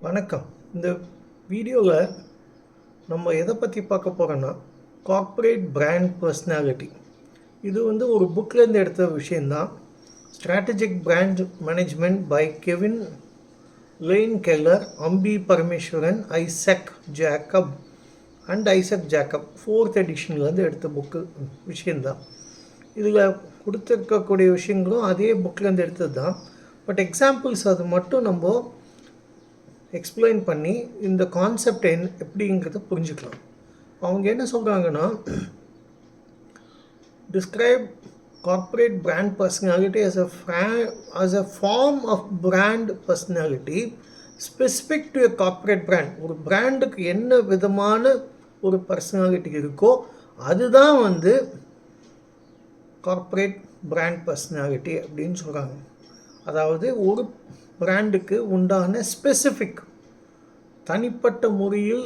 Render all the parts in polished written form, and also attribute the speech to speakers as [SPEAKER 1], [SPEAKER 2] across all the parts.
[SPEAKER 1] வணக்கம். இந்த வீடியோவில் நம்ம எதை பற்றி பார்க்க போகிறோன்னா கார்ப்பரேட் பிராண்ட் பர்சனாலிட்டி. இது ஒரு புக்லேருந்து எடுத்த விஷயந்தான். Strategic brand management by Kevin Lane Keller, Ambi Parameswaran, Isaac Jacob and Isaac Jacob 4th எடிஷன்லேருந்து எடுத்த புக்கு விஷயந்தான். இதில் கொடுத்துருக்கக்கூடிய விஷயங்களும் அதே புக்லேருந்து எடுத்தது தான். பட் எக்ஸாம்பிள்ஸ் அது மட்டும் நம்ம எக்ஸ்பிளைன் பண்ணி இந்த கான்செப்ட் எப்படிங்கிறத புரிஞ்சுக்கலாம். அவங்க என்ன சொல்கிறாங்கன்னா, describe corporate brand personality as a form of brand personality specific to a corporate brand. ஒரு பிராண்டுக்கு என்ன விதமான ஒரு பர்சனாலிட்டி இருக்கோ அதுதான் கார்ப்பரேட் பிராண்ட் பர்சனாலிட்டி அப்படின்னு சொல்கிறாங்க. அதாவது ஒரு பிராண்டுக்கு உண்டான ஸ்பெசிஃபிக் தனிப்பட்ட முறையில்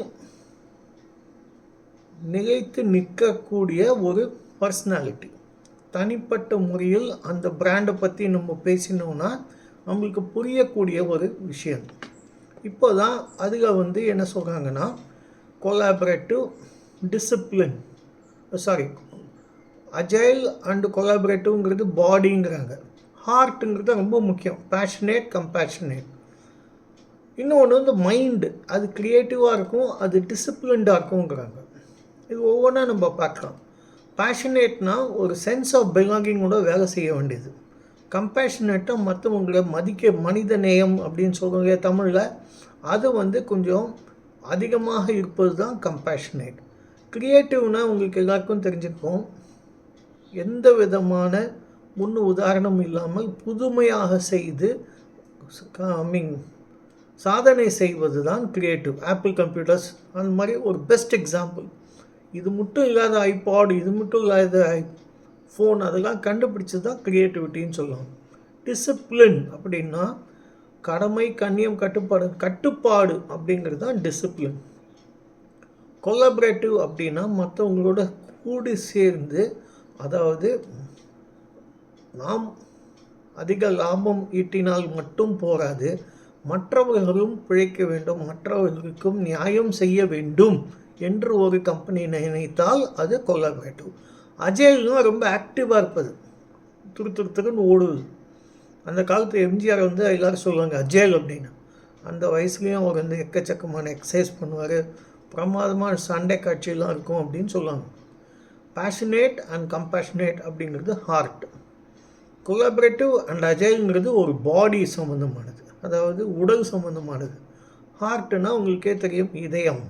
[SPEAKER 1] நிலைத்து நிற்கக்கூடிய ஒரு பர்சனாலிட்டி. தனிப்பட்ட முறையில் அந்த பிராண்டை பற்றி நம்ம பேசினோன்னா நம்மளுக்கு புரியக்கூடிய ஒரு விஷயம். இப்போ தான் அதில் என்ன சொல்கிறாங்கன்னா, கொலாபரேட்டிவ் டிசிப்ளின் அஜைல் அண்டு கொலாபரேட்டிவ்ங்கிறது பாடிங்கிறாங்க. ஹார்ட்டுங்கிறது ரொம்ப முக்கியம். Passionate, compassionate. இன்னொன்று மைண்டு, அது க்ரியேட்டிவாக இருக்கும், அது டிசிப்ளின்டாக இருக்குங்கிறாங்க. இது ஒவ்வொன்றா நம்ம பார்க்கலாம். பேஷனேட்னா ஒரு சென்ஸ் ஆஃப் பிலாங்கிங்கோட வேலை செய்ய வேண்டியது. கம்பேஷனேட்டாக மற்றவங்களை மதிக்க, மனித நேயம் அப்படின்னு சொல்கிறாங்க தமிழில், அது கொஞ்சம் அதிகமாக இருப்பது தான் கம்பேஷனேட். க்ரியேட்டிவ்னால் உங்களுக்கு எல்லாருக்கும் தெரிஞ்சிருக்கும், எந்த விதமான முன் உதாரணம் இல்லாமல் புதுமையாக செய்து சாதனை செய்வது தான் க்ரியேட்டிவ். ஆப்பிள் கம்ப்யூட்டர்ஸ் அந்த மாதிரி ஒரு பெஸ்ட் எக்ஸாம்பிள். இது மட்டும் இல்லாத ஐபாட், இது மட்டும் இல்லாத ஃபோன், அதெல்லாம் கண்டுபிடிச்சது தான் க்ரியேட்டிவிட்டின்னு சொல்லுவாங்க. டிசிப்ளின் அப்படின்னா கடமை, கண்ணியம், கட்டுப்பாடு அப்படிங்கிறது தான் டிசிப்ளின். கொலாபரேட்டிவ் அப்படின்னா மற்றவங்களோட கூடி சேர்ந்து, அதாவது நாம் அதிக லாபம் ஈட்டினால் மட்டும் போராது, மற்றவர்களும் பிழைக்க வேண்டும், மற்றவர்களுக்கும் நியாயம் செய்ய வேண்டும் என்று ஒரு கம்பெனி நினைத்தால் அது கொலாபரேட்டிவ். அஜய்னா ரொம்ப ஆக்டிவாக இருப்பது, துருன்னு ஓடுது. அந்த காலத்து எம்ஜிஆர் எல்லோரும் சொல்லுவாங்க அஜய் அப்படின்னு. அந்த வயசுலேயும் அவர் எக்கச்சக்கமான எக்ஸசைஸ் பண்ணுவார், பிரமாதமான சண்டை காட்சியெல்லாம் இருக்கும் அப்படின்னு சொல்லுவாங்க. பேஷனேட் அண்ட் கம்பேஷனேட் அப்படிங்கிறது ஹார்ட். கொலாபரேட்டிவ் அண்ட் அஜைல்ங்கிறது ஒரு பாடி சம்மந்தமானது, அதாவது உடல் சம்மந்தமானது. ஹார்ட்னா உங்களுக்கே தெரியும், இதயம்.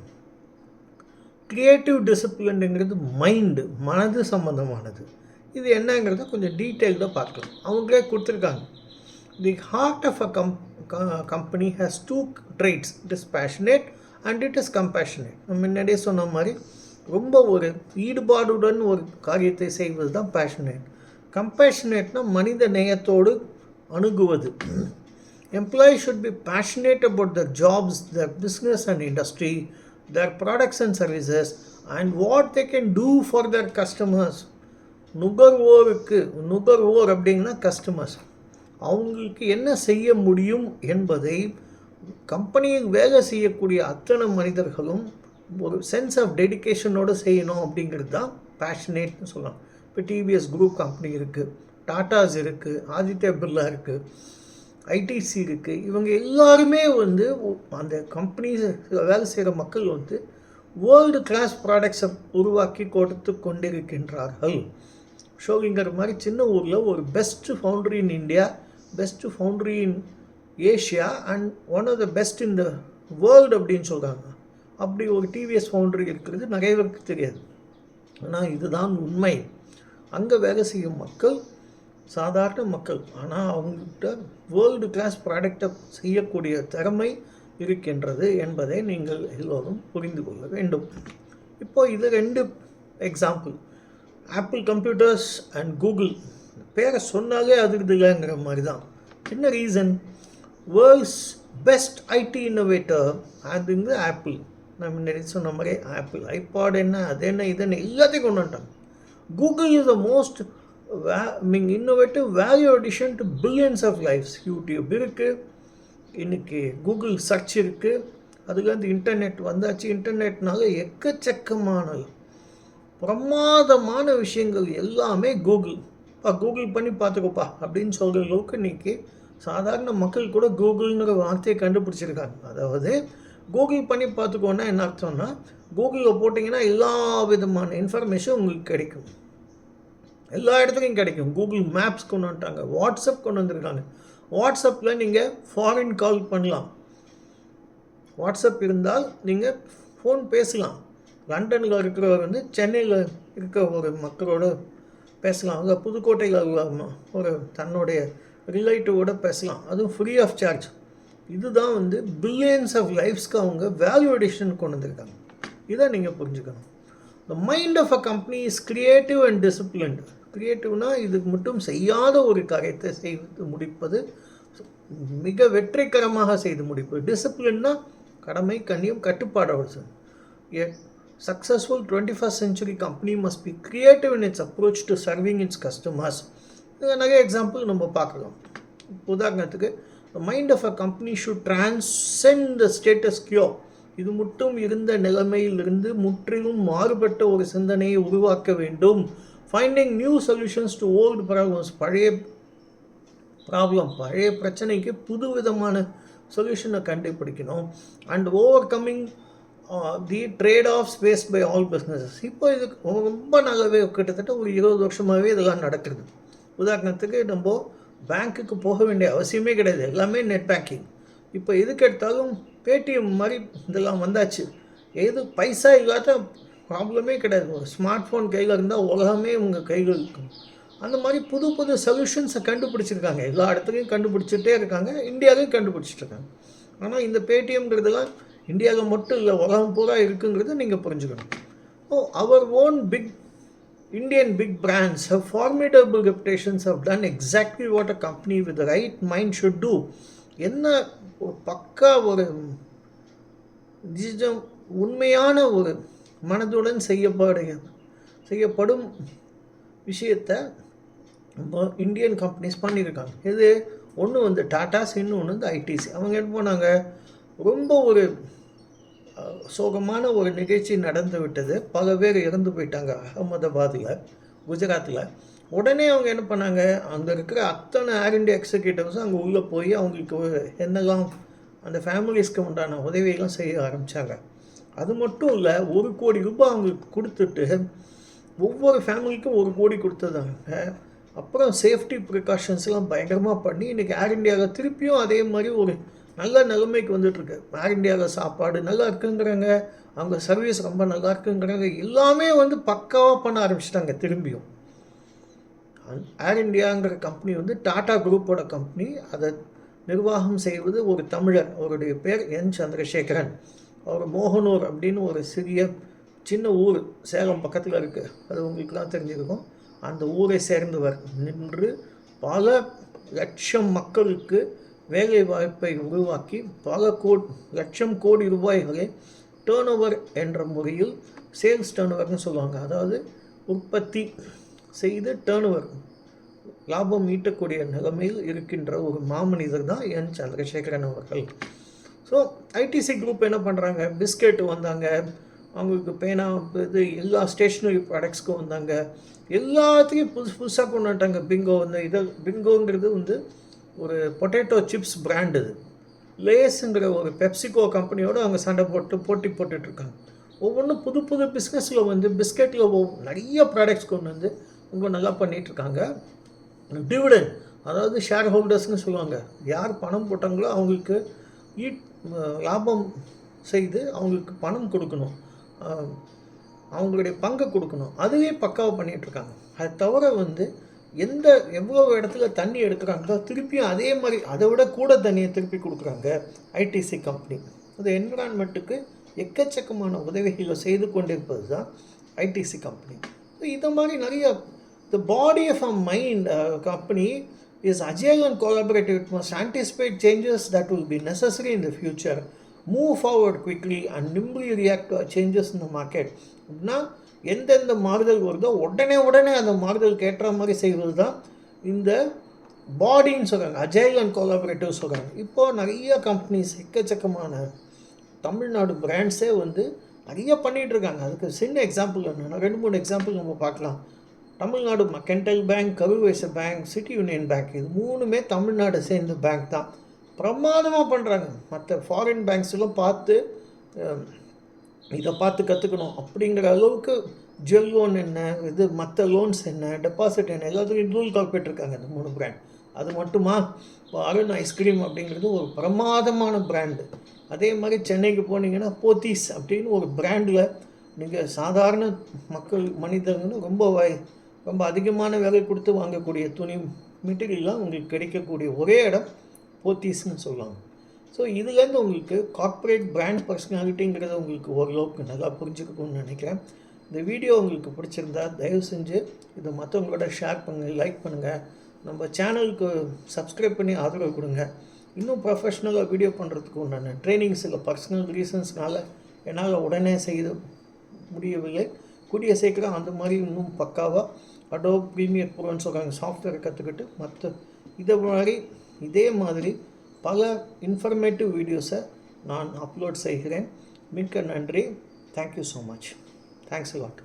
[SPEAKER 1] க்ரியேட்டிவ் டிசிப்ளின்ங்கிறது மைண்டு, மனது சம்மந்தமானது. இது என்னங்கிறத கொஞ்சம் டீட்டெயில்டாக பார்க்கலாம். அவங்களே கொடுத்துருக்காங்க. The heart of a company has 2 traits. It is passionate and it is compassionate. நம்ம முன்னாடியே சொன்ன மாதிரி ரொம்ப ஒரு ஈடுபாடுடன் ஒரு காரியத்தை செய்வது தான் பேஷனேட். கம்பேஷனேட்னா மனித நேயத்தோடு அணுகுவது. Employees should be passionate about their jobs, their business and industry, their products and services and what they can do for their customers. நுகர்வோர் அப்படின்னா கஸ்டமர்ஸ், அவங்களுக்கு என்ன செய்ய முடியும் என்பதை கம்பெனியில் வேலை செய்யக்கூடிய அத்தனை மனிதர்களும் ஒரு சென்ஸ் ஆஃப் டெடிக்கேஷனோடு செய்யணும் அப்படிங்கிறது தான் பேஷனேட்னு சொல்லலாம். இப்போ டிவிஎஸ் குரூப் கம்பெனி இருக்குது, டாட்டாஸ் இருக்குது, ஆதித்யா பிர்லா இருக்குது, ஐடிசி இருக்குது. இவங்க எல்லாருமே அந்த கம்பெனிஸ் வேலை செய்கிற மக்கள் வேர்ல்டு கிளாஸ் ப்ராடக்ட்ஸை உருவாக்கி கொடுத்து கொண்டிருக்கின்றார்கள். ஷோகிங்கர் மாதிரி சின்ன ஊரில் ஒரு best foundry in India, best foundry in Asia and one of the best in the world அப்படின்னு சொல்கிறாங்க. அப்படி ஒரு டிவிஎஸ் ஃபவுண்ட்ரி இருக்கிறது நிறைய பேருக்கு தெரியாது. ஆனால் இதுதான் உண்மை. அங்கே வேலை செய்யும் மக்கள் சாதாரண மக்கள், ஆனால் அவங்ககிட்ட வேர்ல்டு கிளாஸ் ப்ராடக்டை செய்யக்கூடிய திறமை இருக்கின்றது என்பதை நீங்கள் எல்லோரும் புரிந்து கொள்ள வேண்டும். இப்போ இது 2 example. Apple computers and Google பேரை சொன்னாலே அதிர்துங்கிற மாதிரி தான். என்ன reason? World's best IT innovator அதுங்க ஆப்பிள். நான் முன்னாடி சொன்ன மாதிரி ஆப்பிள், ஐபாட் என்ன, அது என்ன, இது என்ன, எல்லாத்தையும் கொண்டு வந்துட்டாங்க. Google is the most innovative value addition to billions of lifes. YouTube இருக்குது, இன்றைக்கி கூகுள் சர்ச் இருக்குது, அதுலேருந்து இன்டர்நெட் வந்தாச்சு. இன்டர்நெட்னால எக்கச்சக்கமான பிரமாதமான விஷயங்கள் எல்லாமே கூகுள் பண்ணி பார்த்துக்கோப்பா அப்படின்னு சொல்கிற அளவுக்கு இன்றைக்கி சாதாரண மக்கள் கூட கூகுள்ங்கிற வார்த்தையை கண்டுபிடிச்சிருக்காங்க. அதாவது கூகுள் பண்ணி பார்த்துக்கோன்னா என்ன அர்த்தம்னா, கூகுளில் போட்டிங்கன்னா எல்லா விதமான இன்ஃபர்மேஷன் உங்களுக்கு கிடைக்கும், எல்லா இடத்துலையும் கிடைக்கும். கூகுள் மேப்ஸ் கொண்டு வந்துட்டாங்க, வாட்ஸ்அப் கொண்டு வந்திருக்காங்க. வாட்ஸ்அப்பில் நீங்கள் ஃபாரின் கால் பண்ணலாம், வாட்ஸ்அப் இருந்தால் நீங்கள் ஃபோன் பேசலாம். லண்டனில் இருக்கிறவர் வந்து சென்னையில் இருக்கிற ஒரு மக்களோட பேசலாம், அங்கே புதுக்கோட்டையில் ஒரு தன்னுடைய ரிலேட்டிவோட பேசலாம், அதுவும் ஃப்ரீ ஆஃப் சார்ஜ். இதுதான் வந்து பில்லியன்ஸ் ஆஃப் லைஃப்ஸ்க்கு அவங்க வேல்யூ அடிஷன் கொண்டு வந்திருக்காங்க. இதை நீங்கள் புரிஞ்சுக்கணும். The mind of a company is creative and disciplined. கிரியேட்டிவ்னால் இதுக்கு மட்டும் செய்யாத ஒரு காரியத்தை செய்து முடிப்பது, மிக வெற்றிகரமாக செய்து முடிப்பது. டிசிப்ளின்னா கடமை, கண்ணியம், கட்டுப்பாடு அவசியம். A successful 21st century company must be creative in its approach to serving its customers. நிறைய எக்ஸாம்பிள் நம்ம பார்க்கலாம். உதாரணத்துக்கு, the mind of a company should transcend the status quo. இது மட்டும் இருந்த நிலைமையிலிருந்து முற்றிலும் மாறுபட்ட ஒரு சிந்தனையை உருவாக்க வேண்டும். Finding new solutions to old problems. பழைய பிரச்சனைக்கு புது விதமான சொல்யூஷனை கண்டுபிடிக்கணும். And overcoming the trade off faced by all businesses. இப்போ இது ரொம்ப நல்லாவே கிட்டத்தட்ட ஒரு 20 வருஷமாகவே இதெல்லாம் நடக்குது. உதாரணத்துக்கு நம்ம பேங்க்குக்கு போக வேண்டிய அவசியமே கிடையாது, எல்லாமே நெட் பேங்கிங். இப்போ எதுக்கு எடுத்தாலும் பேடிஎம் மாதிரி இதெல்லாம் வந்தாச்சு. எது பைசா இல்லாத ப்ராப்ளமே கிடையாது. ஒரு ஸ்மார்ட் ஃபோன் கையில் இருந்தால் உலகமே உங்கள் கையில் இருக்கும். அந்த மாதிரி புது புது சொல்யூஷன்ஸை கண்டுபிடிச்சிருக்காங்க, எல்லா இடத்துலையும் கண்டுபிடிச்சிட்டே இருக்காங்க, இந்தியாவிலையும் கண்டுபிடிச்சிட்ருக்காங்க. ஆனால் இந்த பேடிஎம்ங்கிறதுலாம் இந்தியாவில் மட்டும் இல்லை, உலகம் பூரா இருக்குங்கிறத நீங்கள் புரிஞ்சுக்கணும். அவர் own Indian big brands have formidable reputations, have done exactly what a company with the right mind should do. என்ன பக்கா ஒரு உண்மையான ஒரு மனதுடன் செய்யப்படும் விஷயத்தை இந்தியன் கம்பெனிஸ் பண்ணியிருக்காங்க. இது ஒன்று வந்து டாட்டாஸ், இன்னொன்று வந்து ஐடிசி. அவங்க என்ன போனாங்க, ரொம்ப ஒரு சோகமான ஒரு நிகழ்ச்சி நடந்து விட்டது, பல பேர் இறந்து போயிட்டாங்க அகமதாபாத்தில், குஜராத்தில். உடனே அவங்க என்ன பண்ணாங்க, அங்கே இருக்கிற அத்தனை ஏர் இண்டியா எக்ஸிக்யூட்டிவ்ஸும் அங்கே உள்ளே போய் அவங்களுக்கு என்னெல்லாம் அந்த ஃபேமிலிஸ்க்கு உண்டான உதவியெல்லாம் செய்ய ஆரம்பித்தாங்க. அது மட்டும் இல்லை, 1 கோடி ரூபாய் அவங்களுக்கு கொடுத்துட்டு ஒவ்வொரு ஃபேமிலிக்கும் 1 கோடி கொடுத்ததாங்க. அப்புறம் சேஃப்டி ப்ரிகாஷன்ஸ்லாம் பயங்கரமாக பண்ணி இன்றைக்கி ஏர் இண்டியாவில் திருப்பியும் அதே மாதிரி ஒரு நல்ல நிலைமைக்கு வந்துட்டுருக்கு. ஏர் இண்டியாவில் சாப்பாடு நல்லா இருக்குங்கிறாங்க, அவங்க சர்வீஸ் ரொம்ப நல்லா இருக்குங்கிறாங்க, எல்லாமே வந்து பக்காவாக பண்ண ஆரம்பிச்சிட்டாங்க. திரும்பியும் ஏர் இண்டியாங்கிற கம்பெனி வந்து டாடா குரூப்போட கம்பெனி. அதை நிர்வாகம் செய்வது ஒரு தமிழர், அவருடைய பேர் என் சந்திரசேகரன். அவர் மோகனூர் அப்படின்னு ஒரு சின்ன ஊர் சேலம் பக்கத்தில் இருக்குது, அது உங்களுக்குலாம் தெரிஞ்சிருக்கும். அந்த ஊரை சேர்ந்தவர் நின்று பல லட்சம் மக்களுக்கு வேலை வாய்ப்பை உருவாக்கி பல லட்சம் கோடி ரூபாய்களை டேர்ன் ஓவர் என்ற முறையில், சேல்ஸ் டேர்ன் ஓவர்னு சொல்லுவாங்க, அதாவது உற்பத்தி செய்து டேர்ன் ஓவர் லாபம் ஈட்டக்கூடிய நிலைமையில் இருக்கின்ற ஒரு மாமனிதர் தான் என் சந்திரசேகரன் அவர்கள். ஸோ ஐடிசி குரூப் என்ன பண்ணுறாங்க, பிஸ்கெட்டு வந்தாங்க, அவங்களுக்கு பேனா, இது எல்லா ஸ்டேஷ்னரி ப்ராடக்ட்ஸ்க்கும் வந்தாங்க, எல்லாத்தையும் புதுசாக கொண்டு வந்துட்டாங்க. பிங்கோ பிங்கோங்கிறது வந்து ஒரு பொட்டேட்டோ சிப்ஸ் பிராண்ட். இது லேஸுங்கிற ஒரு பெப்சிகோ கம்பெனியோடு அவங்க சண்டை போட்டி போட்டுட்ருக்காங்க. ஒவ்வொன்றும் புது புது பிஸ்னஸில் வந்து பிஸ்கெட்டில் நிறைய ப்ராடக்ட்ஸ் கொண்டு வந்து ரொம்ப நல்லா பண்ணிகிட்ருக்காங்க. டிவிடெண்ட், அதாவது ஷேர் ஹோல்டர்ஸ்னு சொல்லுவாங்க, யார் பணம் போட்டாங்களோ அவங்களுக்கு லாபம் செய்து அவங்களுக்கு பணம் கொடுக்கணும், அவங்களுடைய பங்கை கொடுக்கணும், அதுவே பக்காவாக பண்ணிகிட்ருக்காங்க. அது தவிர வந்து எவ்வளோ இடத்துல தண்ணி எடுக்கிறாங்களோ திருப்பியும் அதே மாதிரி அதை விட கூட தண்ணியை திருப்பி கொடுக்குறாங்க ஐடிசி கம்பெனி. அது என்விரான்மெண்ட்டுக்கு எக்கச்சக்கமான உதவிகளை செய்து கொண்டிருப்பது தான் ஐடிசி கம்பெனி. ஸோ இதை மாதிரி நிறைய the body of a mind company is agile and collaborative. It must anticipate changes that will be necessary in the future, move forward quickly and nimbly react to changes in the market. அப்படின்னா எந்தெந்த மாறுதல் வருதோ உடனே அந்த மாறுதலுக்கு ஏற்ற மாதிரி செய்வது தான் இந்த பாடின்னு சொல்கிறாங்க, அஜைல் அண்ட் கொலாபரேட்டிவ் சொல்கிறாங்க. இப்போது நிறைய கம்பெனிஸ் எக்கச்சக்கமான தமிழ்நாடு பிராண்ட்ஸே வந்து நிறைய பண்ணிகிட்ருக்காங்க. அதுக்கு சின்ன எக்ஸாம்பிள் என்னென்னா 2-3 எக்ஸாம்பிள் நம்ம பார்க்கலாம். Tamil Nadu mercantile bank, Karur Vysya bank, city union bank, இது 3மே தமிழ்நாடு சேர்ந்த பேங்க் தான். பிரமாதமாக பண்ணுறாங்க. மற்ற ஃபாரின் பேங்க்ஸ்லாம் பார்த்து இதை பார்த்து கற்றுக்கணும் அப்படிங்கிற அளவுக்கு ஜுவல் லோன் என்ன, இது மற்ற லோன்ஸ் என்ன, டெபாசிட் என்ன, எல்லாத்துலேயும் ரூல் கால்குலேட் இருக்காங்க இந்த 3 பிராண்ட். அது மட்டுமா, இப்போ அருண் ஐஸ்கிரீம் அப்படிங்கிறது ஒரு பிரமாதமான பிராண்டு. அதே மாதிரி சென்னைக்கு போனீங்கன்னா போத்தீஸ் அப்படின்னு ஒரு பிராண்டில் நீங்கள் சாதாரண மக்கள் மனிதர்கள் ரொம்ப அதிகமான விலை கொடுத்து வாங்கக்கூடிய துணி மெட்டீரியல்லாம் உங்களுக்கு கிடைக்கக்கூடிய ஒரே இடம் போத்தீஸ்ன்னு சொல்லுவாங்க. ஸோ இதுலேருந்து உங்களுக்கு கார்ப்பரேட் பிராண்ட் பர்சனாலிட்டிங்கிறத உங்களுக்கு ஓரளவுக்கு நல்லா புரிஞ்சுக்கணும்னு நினைக்கிறேன். இந்த வீடியோ உங்களுக்கு பிடிச்சிருந்தா தயவு செஞ்சு இதை மற்றவங்களோட ஷேர் பண்ணுங்கள், லைக் பண்ணுங்கள், நம்ம சேனலுக்கு சப்ஸ்கிரைப் பண்ணி ஆதரவு கொடுங்க. இன்னும் ப்ரொஃபஷ்னலாக வீடியோ பண்ணுறதுக்கு உண்டான ட்ரைனிங் சில பர்சனல் ரீசன்ஸ்னால என்னால் உடனே செய்து முடியவில்லை. கூடிய சீக்கிரம் அந்த மாதிரி இன்னும் பக்காவாக அடோப் ப்ரீமியர் ப்ரோன்னு சொல்கிறாங்க சாஃப்ட்வேரை கற்றுக்கிட்டு மற்ற இதே மாதிரி பல இன்ஃபர்மேட்டிவ் வீடியோஸை நான் அப்லோட் செய்கிறேன். மிக்க நன்றி. Thank you so much. Thanks a lot.